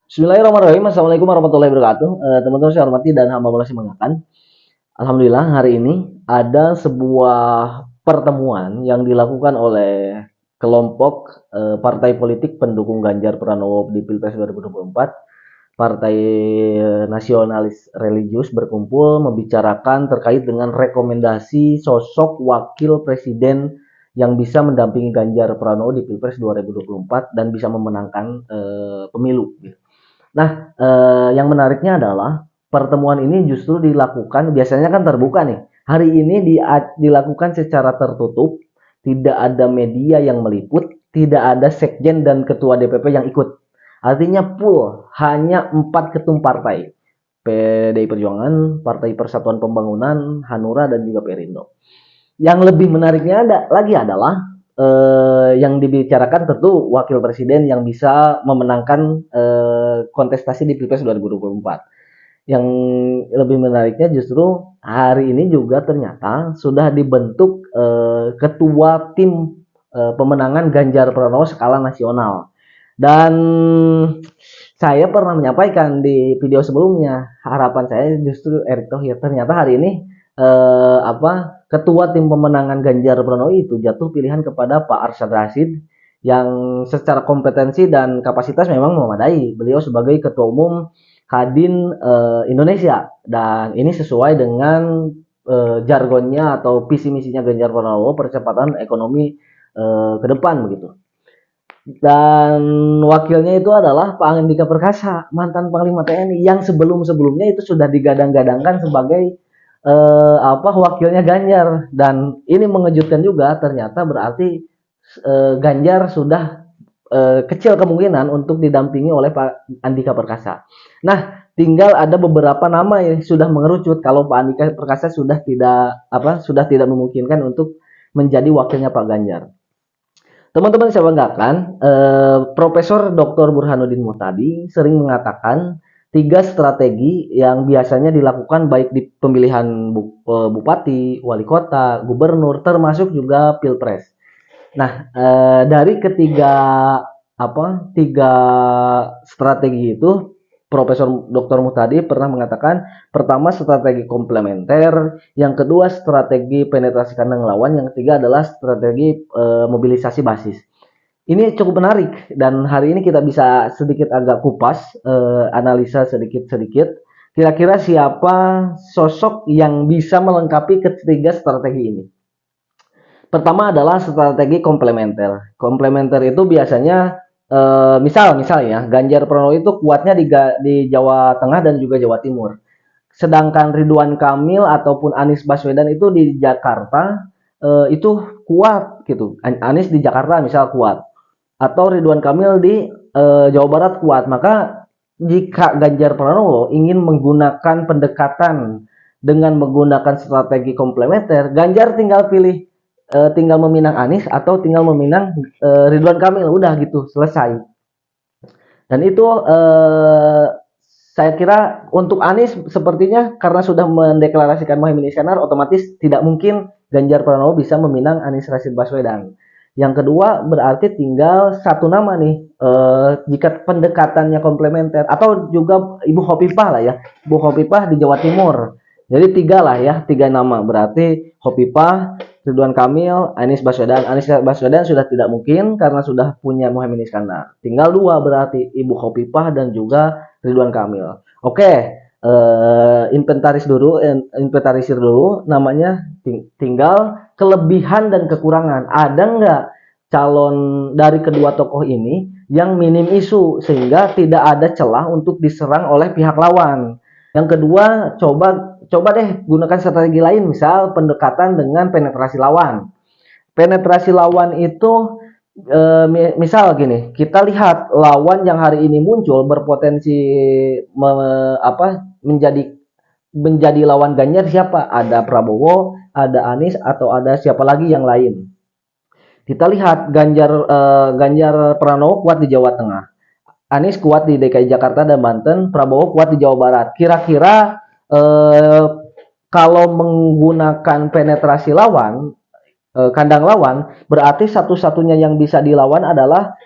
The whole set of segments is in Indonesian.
Bismillahirrahmanirrahim. Assalamualaikum warahmatullahi wabarakatuh. Teman-teman saya hormati dan hamba Allah mengakan. Alhamdulillah hari ini ada sebuah pertemuan yang dilakukan oleh kelompok partai politik pendukung Ganjar Pranowo di Pilpres 2024. Partai nasionalis religius berkumpul membicarakan terkait dengan rekomendasi sosok wakil presiden yang bisa mendampingi Ganjar Pranowo di Pilpres 2024 dan bisa memenangkan pemilu. Nah, yang menariknya adalah pertemuan ini justru dilakukan biasanya kan terbuka nih. Hari ini dilakukan secara tertutup, tidak ada media yang meliput, tidak ada sekjen dan ketua DPP yang ikut. Artinya full, hanya 4 ketum partai. PDI Perjuangan, Partai Persatuan Pembangunan, Hanura, dan juga Perindo. Yang lebih menariknya lagi adalah yang dibicarakan tentu wakil presiden yang bisa memenangkan kontestasi di Pilpres 2024. Yang lebih menariknya justru hari ini juga ternyata sudah dibentuk ketua tim pemenangan Ganjar Pranowo skala nasional. Dan saya pernah menyampaikan di video sebelumnya, harapan saya justru Erick Thohir. Ternyata hari ini ketua tim pemenangan Ganjar Pranowo itu jatuh pilihan kepada Pak Arsyad Rashid yang secara kompetensi dan kapasitas memang memadai. Beliau sebagai ketua umum Kadin Indonesia, dan ini sesuai dengan jargonnya atau visi misinya Ganjar Pranowo, percepatan ekonomi ke depan begitu. Dan wakilnya itu adalah Pak Andika Perkasa, mantan Panglima TNI yang sebelum-sebelumnya itu sudah digadang-gadangkan sebagai wakilnya Ganjar. Dan ini mengejutkan juga, ternyata berarti Ganjar sudah kecil kemungkinan untuk didampingi oleh Pak Andika Perkasa. Nah, tinggal ada beberapa nama yang sudah mengerucut kalau Pak Andika Perkasa sudah tidak memungkinkan untuk menjadi wakilnya Pak Ganjar. Teman-teman saya banggakan, Profesor Dr. Burhanuddin Muhtadi sering mengatakan 3 strategi yang biasanya dilakukan baik di pemilihan bupati, wali kota, gubernur, termasuk juga pilpres. Nah, dari tiga strategi itu, Profesor Dr. Muhtadi pernah mengatakan, pertama strategi komplementer, yang kedua strategi penetrasi kandang lawan, yang ketiga adalah strategi mobilisasi basis. Ini cukup menarik dan hari ini kita bisa sedikit agak kupas, analisa sedikit-sedikit. Kira-kira siapa sosok yang bisa melengkapi ketiga strategi ini? Pertama adalah strategi komplementer. Komplementer itu biasanya misal ya, Ganjar Pranowo itu kuatnya di Jawa Tengah dan juga Jawa Timur. Sedangkan Ridwan Kamil ataupun Anies Baswedan itu di Jakarta itu kuat gitu. Anies di Jakarta misal kuat, atau Ridwan Kamil di Jawa Barat kuat. Maka jika Ganjar Pranowo ingin menggunakan pendekatan dengan menggunakan strategi komplementer, Ganjar tinggal tinggal meminang Anies atau tinggal meminang Ridwan Kamil, udah gitu selesai. Dan itu saya kira untuk Anies sepertinya karena sudah mendeklarasikan Mohaimin Iskandar, otomatis tidak mungkin Ganjar Pranowo bisa meminang Anies Rashid Baswedan. Yang kedua berarti tinggal satu nama nih, jika pendekatannya komplementer, atau juga Ibu Khofifah lah ya, Ibu Khofifah di Jawa Timur. Jadi 3 lah ya, 3 nama, berarti Khofifah, Ridwan Kamil, Anies Baswedan. Anies Baswedan sudah tidak mungkin karena sudah punya Mohaimin Iskandar. Tinggal 2 berarti, Ibu Khofifah dan juga Ridwan Kamil. Oke, inventarisir dulu namanya, tinggal kelebihan dan kekurangan. Ada nggak calon dari kedua tokoh ini yang minim isu sehingga tidak ada celah untuk diserang oleh pihak lawan. Yang kedua, coba deh gunakan strategi lain, misal pendekatan dengan penetrasi lawan. Penetrasi lawan itu misal gini, kita lihat lawan yang hari ini muncul berpotensi menjadi lawan Ganjar siapa? Ada Prabowo, ada Anies, atau ada siapa lagi yang lain. Kita lihat Ganjar Pranowo kuat di Jawa Tengah, Anies kuat di DKI Jakarta dan Banten, Prabowo kuat di Jawa Barat. Kira-kira kalau menggunakan penetrasi lawan, kandang lawan, berarti satu-satunya yang bisa dilawan adalah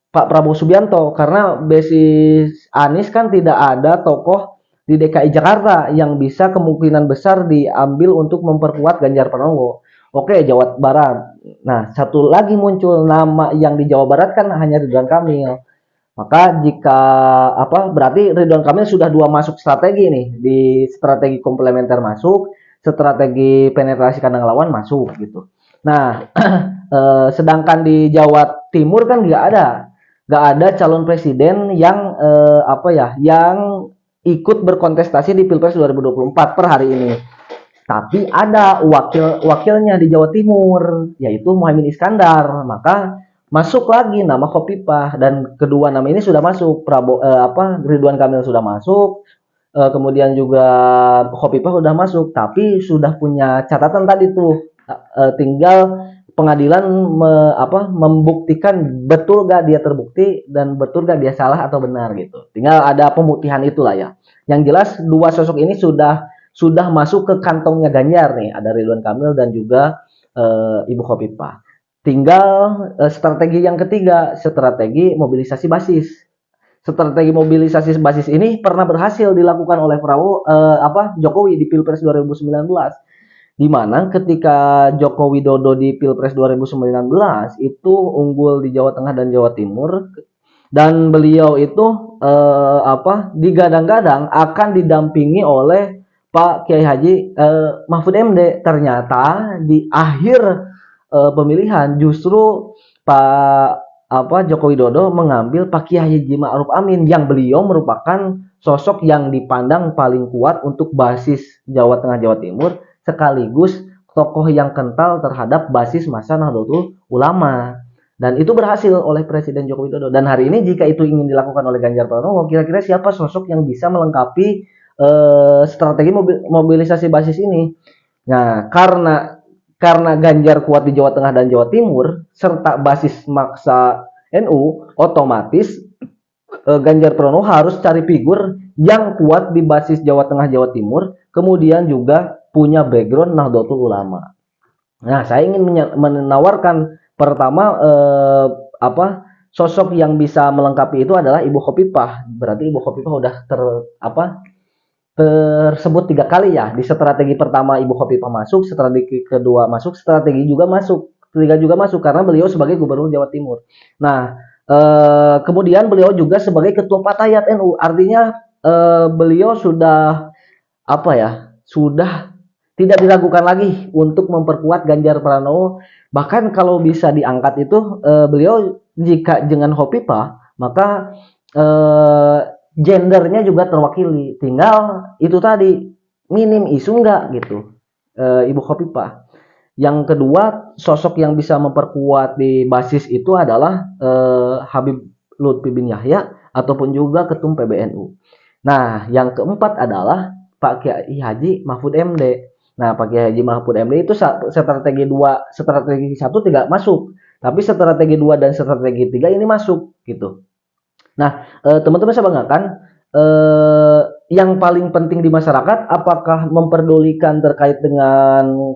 Pak Prabowo Subianto, karena basis Anies kan tidak ada tokoh di DKI Jakarta yang bisa kemungkinan besar diambil untuk memperkuat Ganjar Pranowo. Oke, Jawa Barat. Nah, satu lagi muncul nama yang di Jawa Barat kan hanya Ridwan Kamil. Maka jika apa berarti Ridwan Kamil sudah dua masuk strategi nih, di strategi komplementer masuk, strategi penetrasi kandang lawan masuk gitu. Nah, sedangkan di Jawa Timur kan nggak ada calon presiden yang apa ya, yang ikut berkontestasi di Pilpres 2024 per hari ini. Tapi ada wakilnya di Jawa Timur, yaitu Muhaimin Iskandar. Maka masuk lagi nama Khofifah, dan kedua nama ini sudah masuk. Ridwan Kamil sudah masuk, kemudian juga Khofifah sudah masuk, tapi sudah punya catatan tadi tuh. Tinggal pengadilan membuktikan betul gak dia terbukti dan betul gak dia salah atau benar gitu. Tinggal ada pembuktian itulah ya. Yang jelas dua sosok ini sudah masuk ke kantongnya Ganjar nih, ada Ridwan Kamil dan juga Ibu Khofifah. Tinggal strategi yang ketiga, strategi mobilisasi basis. Strategi mobilisasi basis ini pernah berhasil dilakukan oleh Jokowi di Pilpres 2019, di mana ketika Joko Widodo di Pilpres 2019 itu unggul di Jawa Tengah dan Jawa Timur, dan beliau itu digadang-gadang akan didampingi oleh Pak Kiai Haji Mahfud MD. Ternyata di akhir pemilihan justru Joko Widodo mengambil Pak Kiai Haji Ma'ruf Amin, yang beliau merupakan sosok yang dipandang paling kuat untuk basis Jawa Tengah Jawa Timur, sekaligus tokoh yang kental terhadap basis massa Nahdlatul Ulama. Dan itu berhasil oleh Presiden Joko Widodo. Dan hari ini jika itu ingin dilakukan oleh Ganjar Pranowo, kira-kira siapa sosok yang bisa melengkapi strategi mobilisasi basis ini? Nah, karena Ganjar kuat di Jawa Tengah dan Jawa Timur serta basis maksa NU, otomatis Ganjar Pranowo harus cari figur yang kuat di basis Jawa Tengah Jawa Timur, kemudian juga punya background Nahdlatul Ulama. Nah, saya ingin menawarkan pertama sosok yang bisa melengkapi itu adalah Ibu Khofifah. Berarti Ibu Khofifah udah tersebut 3 kali ya. Di strategi pertama Ibu Khofifah masuk, strategi kedua masuk, strategi juga masuk, ketiga juga masuk karena beliau sebagai Gubernur Jawa Timur. Nah, kemudian beliau juga sebagai Ketua Fatayat NU. Artinya beliau sudah sudah tidak diragukan lagi untuk memperkuat Ganjar Pranowo. Bahkan kalau bisa diangkat itu beliau jika dengan Khofifah, maka gendernya juga terwakili. Tinggal itu tadi, minim isu enggak gitu, Ibu Khofifah. Yang kedua, sosok yang bisa memperkuat di basis itu adalah Habib Lutfi bin Yahya ataupun juga Ketum PBNU. Nah, yang keempat adalah Pak Kiai Haji Mahfud MD. Nah, Pak Kiai Haji Mahfud MD itu strategi 1 tidak masuk, tapi strategi 2 dan strategi 3 ini masuk gitu. Nah, teman-teman saya banggakan, yang paling penting di masyarakat apakah memperdulikan terkait dengan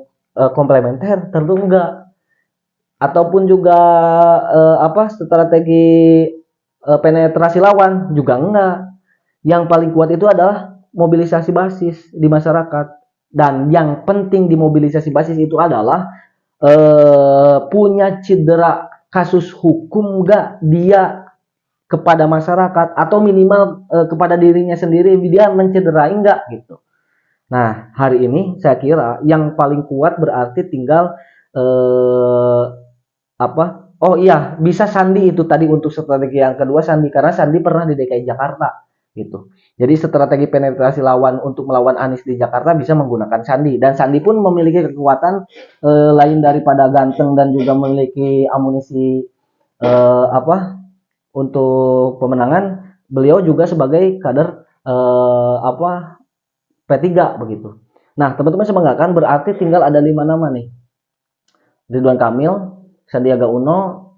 komplementer? Tentu enggak. Ataupun juga strategi penetrasi lawan juga enggak. Yang paling kuat itu adalah mobilisasi basis di masyarakat. Dan yang penting di mobilisasi basis itu adalah punya cedera kasus hukum enggak dia kepada masyarakat, atau minimal kepada dirinya sendiri, dia mencederai enggak gitu. Nah, hari ini saya kira yang paling kuat berarti tinggal bisa Sandi itu tadi untuk strategi yang kedua, Sandi, karena Sandi pernah di DKI Jakarta gitu. Jadi strategi penetrasi lawan untuk melawan Anies di Jakarta bisa menggunakan Sandi, dan Sandi pun memiliki kekuatan lain daripada ganteng dan juga memiliki amunisi untuk pemenangan. Beliau juga sebagai kader P3 begitu. Nah, teman-teman saya banggakan berarti tinggal ada 5 nama nih. Ridwan Kamil, Sandiaga Uno,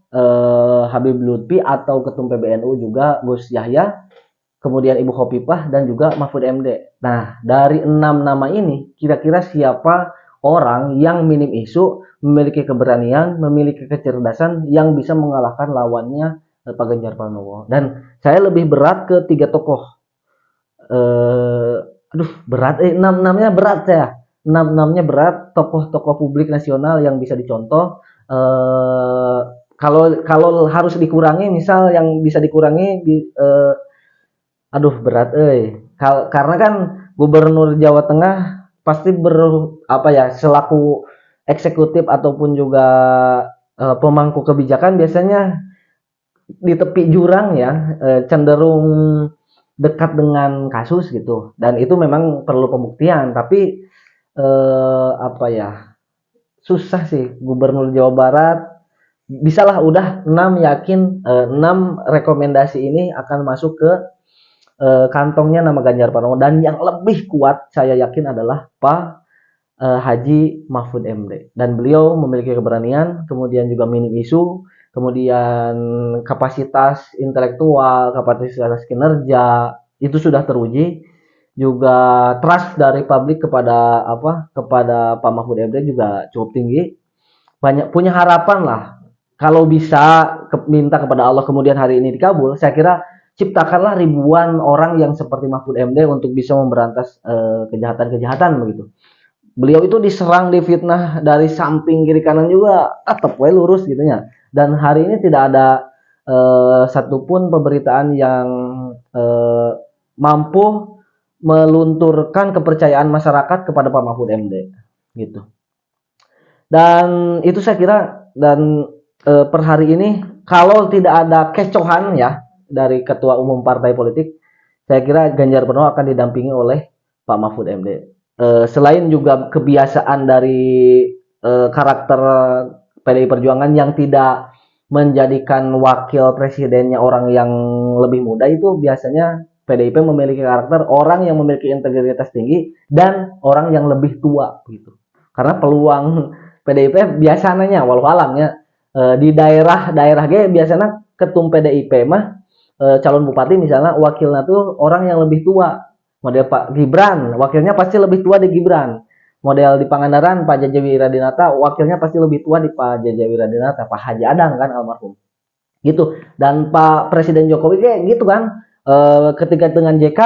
Habib Lutfi atau Ketum PBNU juga Gus Yahya, kemudian Ibu Khofifah dan juga Mahfud MD. Nah, dari 6 nama ini kira-kira siapa orang yang minim isu, memiliki keberanian, memiliki kecerdasan yang bisa mengalahkan lawannya Pak Ganjar Pranowo. Dan saya lebih berat ke tiga tokoh. eh Aduh berat, enamnya berat saya. Enamnya berat, tokoh-tokoh publik nasional yang bisa dicontoh. Kalau kalau harus dikurangi, misal yang bisa dikurangi aduh berat karena kan Gubernur Jawa Tengah pasti apa ya, selaku eksekutif ataupun juga pemangku kebijakan biasanya di tepi jurang ya, cenderung dekat dengan kasus gitu, dan itu memang perlu pembuktian. Tapi apa ya, susah sih Gubernur Jawa Barat. Bisalah udah 6, yakin 6 rekomendasi ini akan masuk ke kantongnya nama Ganjar Pranowo. Dan yang lebih kuat saya yakin adalah Pak Haji Mahfud MD, dan beliau memiliki keberanian, kemudian juga minim isu, kemudian kapasitas intelektual, kapasitas kinerja itu sudah teruji, juga trust dari publik kepada Pak Mahfud MD juga cukup tinggi. Banyak punya harapan lah, kalau bisa minta kepada Allah kemudian hari ini dikabul, saya kira ciptakanlah ribuan orang yang seperti Mahfud MD untuk bisa memberantas kejahatan-kejahatan begitu. Beliau itu diserang, difitnah dari samping kiri kanan juga tetap lurus gitu ya. Dan hari ini tidak ada satupun pemberitaan yang mampu melunturkan kepercayaan masyarakat kepada Pak Mahfud MD gitu. Dan itu saya kira, dan per hari ini kalau tidak ada kecohan ya dari ketua umum partai politik, saya kira Ganjar Pranowo akan didampingi oleh Pak Mahfud MD. Selain juga kebiasaan dari karakter PDI Perjuangan yang tidak menjadikan wakil presidennya orang yang lebih muda, itu biasanya PDIP memiliki karakter orang yang memiliki integritas tinggi dan orang yang lebih tua gitu. Karena peluang PDIP biasanya walau alamnya di daerah-daerah biasanya ketum PDIP mah calon bupati misalnya wakilnya tuh orang yang lebih tua. Model Pak Gibran, wakilnya pasti lebih tua di Gibran. Model di Pangandaran Pak Jaja Wiradinata, wakilnya pasti lebih tua di Pak Jaja Wiradinata, Pak Haji Adang kan almarhum. Gitu. Dan Pak Presiden Jokowi kayak gitu kan. Ketika dengan JK,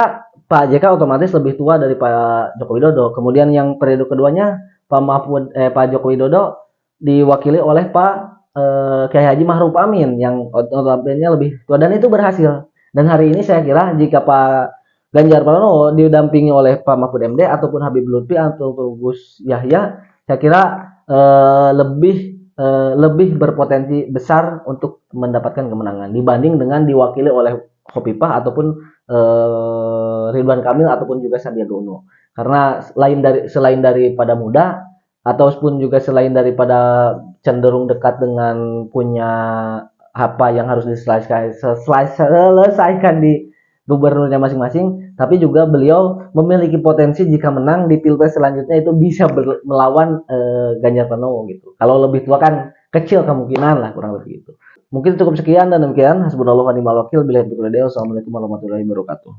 Pak JK otomatis lebih tua dari Pak Joko Widodo. Kemudian yang periode keduanya Pak Joko Widodo diwakili oleh Pak Kiai Haji Ma'ruf Amin yang otomatisnya lebih tua, dan itu berhasil. Dan hari ini saya kira jika Pak Ganjar Pranowo didampingi oleh Pak Mahfud MD ataupun Habib Lutfi atau Gus Yahya, saya kira lebih berpotensi besar untuk mendapatkan kemenangan dibanding dengan diwakili oleh Khofifah ataupun Ridwan Kamil ataupun juga Sandiaga Uno. Karena selain daripada muda ataupun juga selain daripada cenderung dekat dengan punya apa yang harus diselesaikan di gubernurnya masing-masing, tapi juga beliau memiliki potensi jika menang di pilpres selanjutnya itu bisa melawan Ganjar Pranowo gitu. Kalau lebih tua kan kecil kemungkinan lah, kurang lebih itu. Mungkin cukup sekian, dan demikian hasbunallahu wa ni'mal wakil. Assalamualaikum warahmatullahi wabarakatuh.